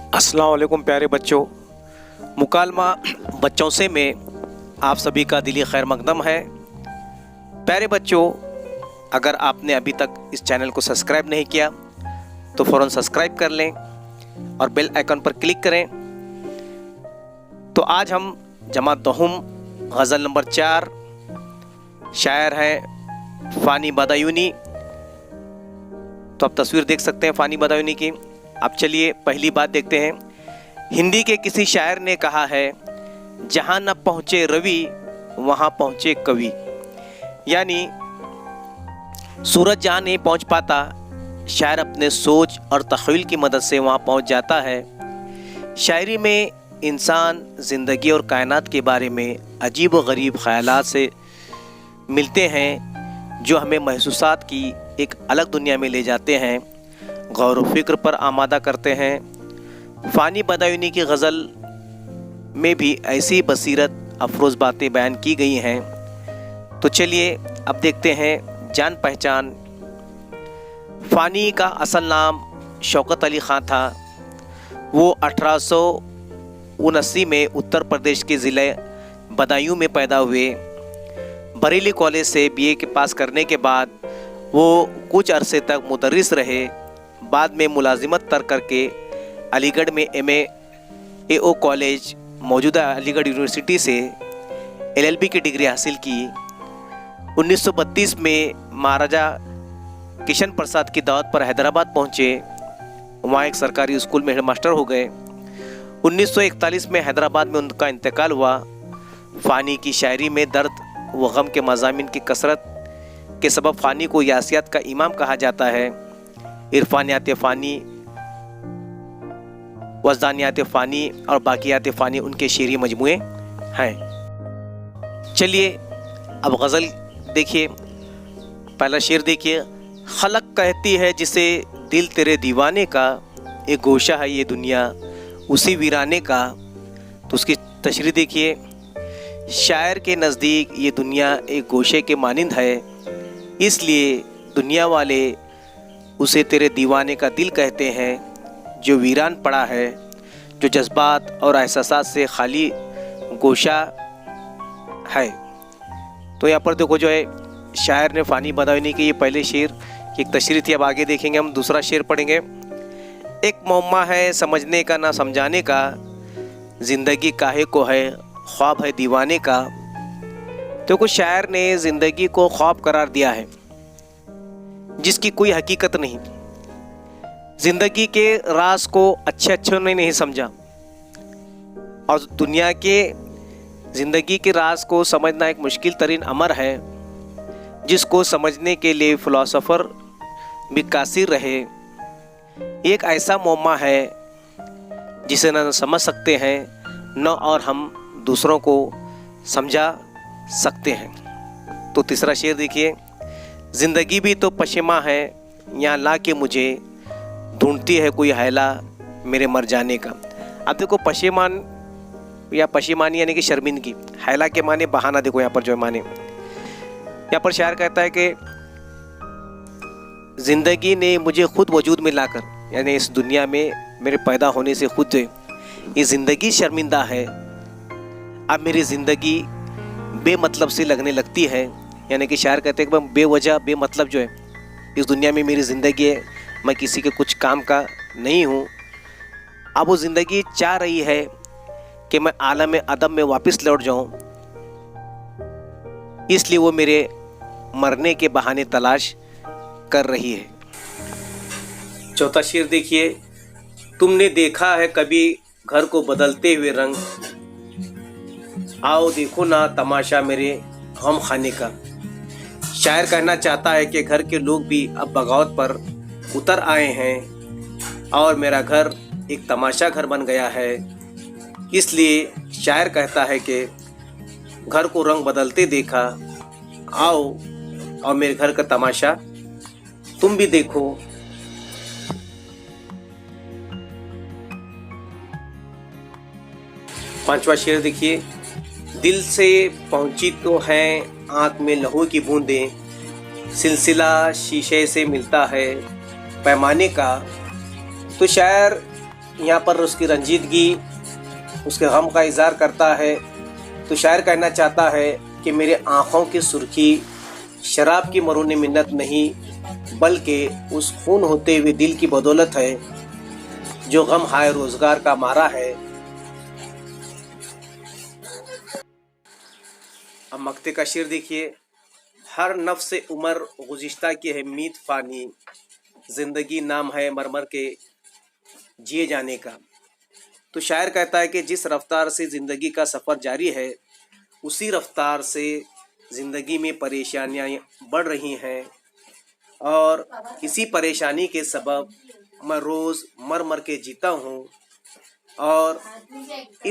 अस्सलाम वालेकुम प्यारे बच्चों। मुकालमा बच्चों से में आप सभी का दिली खैर मकदम है। प्यारे बच्चों, अगर आपने अभी तक इस चैनल को सब्सक्राइब नहीं किया तो फ़ौरन सब्सक्राइब कर लें और बेल आइकन पर क्लिक करें। तो आज हम जमात दोहम गज़ल नंबर 4, शायर हैं फ़ानी बदायूनी। तो आप तस्वीर देख सकते हैं फ़ानी बदायूनी की। अब चलिए पहली बात देखते हैं। हिंदी के किसी शायर ने कहा है, जहाँ न पहुँचे रवि वहाँ पहुँचे कवि। यानी सूरज जहाँ नहीं पहुँच पाता, शायर अपने सोच और तख़य्युल की मदद से वहाँ पहुँच जाता है। शायरी में इंसान, ज़िंदगी और कायनात के बारे में अजीब व गरीब ख़यालात से मिलते हैं, जो हमें महसूसात की एक अलग दुनिया में ले जाते हैं, गौर व फिक्र पर आमादा करते हैं। फ़ानी बदायूनी की गज़ल में भी ऐसी बसीरत अफरोज़ बातें बयान की गई हैं। तो चलिए अब देखते हैं जान पहचान। फ़ानी का असल नाम शौकत अली ख़ान था। वो 1879 में उत्तर प्रदेश के ज़िले बदायूं में पैदा हुए। बरेली कॉलेज से बीए के पास करने के बाद वो कुछ अरसे तक मुदर्रिस रहे। बाद में मुलाजिमत तर्क करके अलीगढ़ में MAO कॉलेज, मौजूदा अलीगढ़ यूनिवर्सिटी से LLB की डिग्री हासिल की। 1932 में महाराजा किशन प्रसाद की दावत पर हैदराबाद पहुँचे। वहाँ एक सरकारी स्कूल में हेडमास्टर हो गए। 1941 में हैदराबाद में उनका इंतकाल हुआ। फ़ानी की शायरी में दर्द व गम के मज़ामिन की कसरत के सबब फ़ानी को यासियात का इमाम कहा जाता है। इरफानियात फ़ानी, वज़दानियात फ़ानी और बाक़ियात फ़ानी उनके शेरी मजमुए हैं। चलिए अब गज़ल देखिए। पहला शेर देखिए। खलक कहती है जिसे दिल तेरे दीवाने का, एक गोशा है ये दुनिया उसी वीराने का। तो उसकी तशरीह देखिए। शायर के नज़दीक ये दुनिया एक गोशे के मानिंद है, इसलिए दुनिया वाले उसे तेरे दीवाने का दिल कहते हैं, जो वीरान पड़ा है, जो जज्बात और एहसासात से खाली गोशा है। तो यहाँ पर देखो जो है शायर ने फ़ानी बदायूनी की ये पहले शेर की एक तशरीह थी। अब आगे देखेंगे हम दूसरा शेर पढ़ेंगे। एक मौमा है समझने का ना समझाने का, ज़िंदगी काहे को है ख्वाब है दीवाने का। तो कुछ शायर ने ज़िंदगी को ख्वाब करार दिया है जिसकी कोई हकीकत नहीं। ज़िंदगी के राज को अच्छे ने नहीं समझा, और दुनिया के ज़िंदगी के राज को समझना एक मुश्किल तरीन अमर है, जिसको समझने के लिए फ़िलासफ़र भी कासिर रहे। एक ऐसा मौमा है जिसे न समझ सकते हैं, न और हम दूसरों को समझा सकते हैं। तो तीसरा शेर देखिए। ज़िंदगी भी तो पशेमा है, यहाँ ला के मुझे ढूंढती है कोई हैला मेरे मर जाने का। अब देखो पशेमान या पशेमानी यानी कि शर्मिंदगी, हैला के माने बहाना। देखो यहाँ पर जो है माने, यहाँ पर शायर कहता है कि ज़िंदगी ने मुझे खुद वजूद में लाकर, यानी इस दुनिया में मेरे पैदा होने से खुद जो ये ज़िंदगी शर्मिंदा है। अब मेरी ज़िंदगी बेमतलब से लगने लगती है। यानी कि शायर कहते हैं कि बेवजह बेमतलब जो है इस दुनिया में मेरी ज़िंदगी है, मैं किसी के कुछ काम का नहीं हूँ। अब वो ज़िंदगी चाह रही है कि मैं आलम अदम में वापस लौट जाऊँ, इसलिए वो मेरे मरने के बहाने तलाश कर रही है। चौथा शेर देखिए। तुमने देखा है कभी घर को बदलते हुए रंग, आओ देखो ना तमाशा मेरे गम खाने का। शायर कहना चाहता है कि घर के लोग भी अब बगावत पर उतर आए हैं और मेरा घर एक तमाशा घर बन गया है। इसलिए शायर कहता है कि घर को रंग बदलते देखा, आओ और मेरे घर का तमाशा तुम भी देखो। पांचवा शेर देखिए। दिल से पहुंची तो हैं आँख में लहू की बूंदें, सिलसिला शीशे से मिलता है पैमाने का। तो शायर यहाँ पर उसकी रंजीदगी, उसके गम का इजहार करता है। तो शायर कहना चाहता है कि मेरे आँखों की सुर्खी शराब की मरूनी मिन्नत नहीं, बल्कि उस खून होते हुए दिल की बदौलत है जो गम हाय रोजगार का मारा है। अब मक्ते का शेर देखिए। हर नफ्स उमर गुज़िश्ता की है मीत फ़ानी, ज़िंदगी नाम है मरमर के जिए जाने का। तो शायर कहता है कि जिस रफ्तार से ज़िंदगी का सफ़र जारी है, उसी रफ्तार से ज़िंदगी में परेशानियाँ बढ़ रही हैं, और इसी परेशानी के सबब मैं रोज़ मर मर के जीता हूँ। और